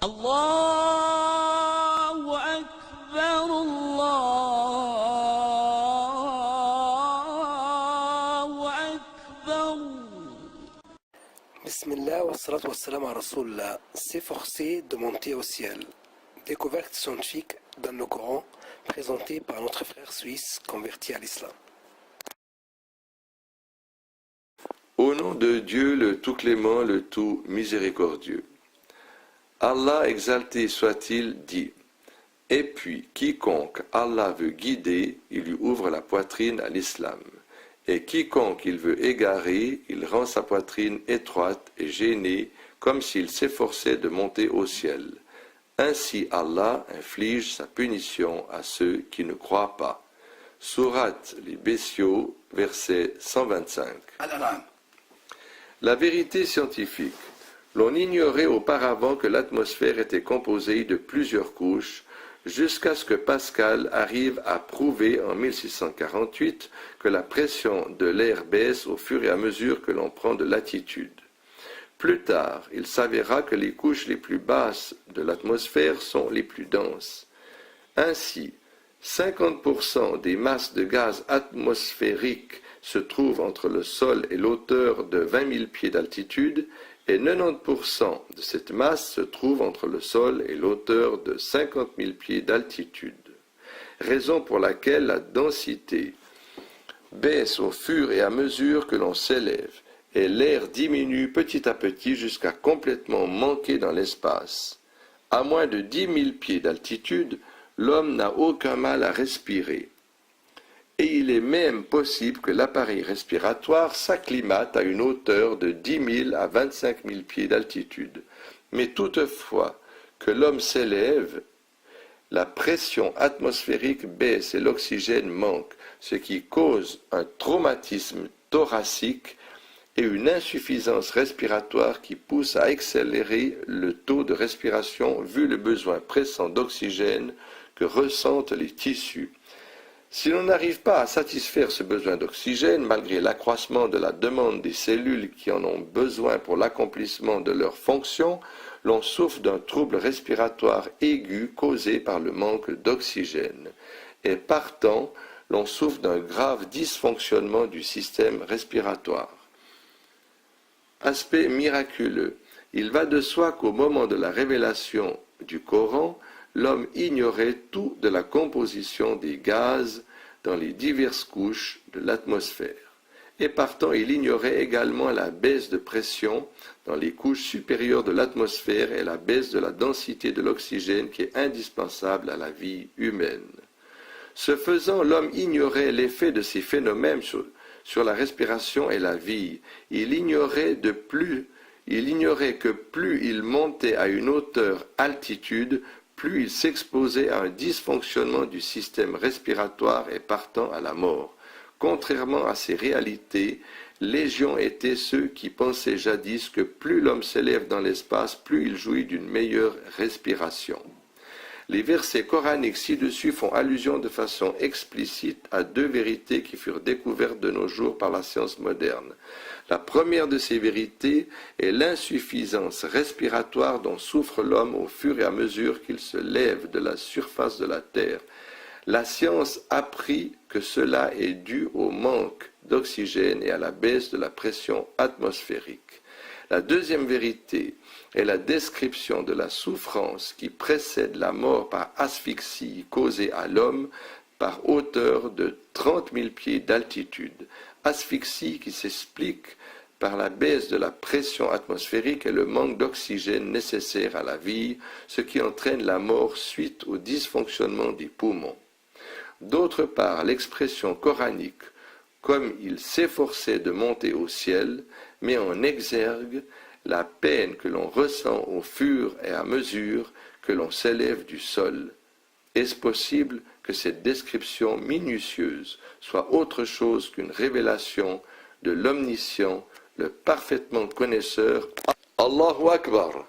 Allahu Akbar, Allahu Akbar. Bismillah wa salatu wa salam à Rasulullah. S'efforcer de monter au ciel. Découverte scientifique dans le Coran, présentée par notre frère suisse converti à l'islam. Au nom de Dieu, le tout clément, le tout miséricordieux. Allah exalté soit-il dit, et puis quiconque Allah veut guider, il lui ouvre la poitrine à l'islam. Et quiconque il veut égarer, il rend sa poitrine étroite et gênée, comme s'il s'efforçait de monter au ciel. Ainsi Allah inflige sa punition à ceux qui ne croient pas. Sourate les Bestiaux, verset 125. La vérité scientifique. L'on ignorait auparavant que l'atmosphère était composée de plusieurs couches, jusqu'à ce que Pascal arrive à prouver en 1648 que la pression de l'air baisse au fur et à mesure que l'on prend de l'altitude. Plus tard, il s'avéra que les couches les plus basses de l'atmosphère sont les plus denses. Ainsi, 50% des masses de gaz atmosphériques se trouvent entre le sol et l'auteur de 20 000 pieds d'altitude, et 90% de cette masse se trouve entre le sol et l'auteur de 50 000 pieds d'altitude. Raison pour laquelle la densité baisse au fur et à mesure que l'on s'élève, et l'air diminue petit à petit jusqu'à complètement manquer dans l'espace. À moins de 10 000 pieds d'altitude, l'homme n'a aucun mal à respirer. Et il est même possible que l'appareil respiratoire s'acclimate à une hauteur de 10 000 à 25 000 pieds d'altitude. Mais toutefois, que l'homme s'élève, la pression atmosphérique baisse et l'oxygène manque, ce qui cause un traumatisme thoracique et une insuffisance respiratoire qui pousse à accélérer le taux de respiration vu le besoin pressant d'oxygène que ressentent les tissus. Si l'on n'arrive pas à satisfaire ce besoin d'oxygène, malgré l'accroissement de la demande des cellules qui en ont besoin pour l'accomplissement de leurs fonctions, l'on souffre d'un trouble respiratoire aigu causé par le manque d'oxygène. Et partant, l'on souffre d'un grave dysfonctionnement du système respiratoire. Aspect miraculeux. Il va de soi qu'au moment de la révélation du Coran, l'homme ignorait tout de la composition des gaz dans les diverses couches de l'atmosphère. Et partant, il ignorait également la baisse de pression dans les couches supérieures de l'atmosphère et la baisse de la densité de l'oxygène qui est indispensable à la vie humaine. Ce faisant, l'homme ignorait l'effet de ces phénomènes sur la respiration et la vie. Il ignorait que plus il montait à une hauteur altitude, plus il s'exposait à un dysfonctionnement du système respiratoire et partant à la mort. Contrairement à ces réalités, légion étaient ceux qui pensaient jadis que plus l'homme s'élève dans l'espace, plus il jouit d'une meilleure respiration. Les versets coraniques ci-dessus font allusion de façon explicite à deux vérités qui furent découvertes de nos jours par la science moderne. La première de ces vérités est l'insuffisance respiratoire dont souffre l'homme au fur et à mesure qu'il se lève de la surface de la terre. La science apprit que cela est dû au manque d'oxygène et à la baisse de la pression atmosphérique. La deuxième vérité est la description de la souffrance qui précède la mort par asphyxie causée à l'homme par hauteur de 30 000 pieds d'altitude. Asphyxie qui s'explique par la baisse de la pression atmosphérique et le manque d'oxygène nécessaire à la vie, ce qui entraîne la mort suite au dysfonctionnement des poumons. D'autre part, l'expression coranique « comme il s'efforçait de monter au ciel » met en exergue la peine que l'on ressent au fur et à mesure que l'on s'élève du sol. Est-ce possible que cette description minutieuse soit autre chose qu'une révélation de l'omniscient, le parfaitement connaisseur? Allahu Akbar!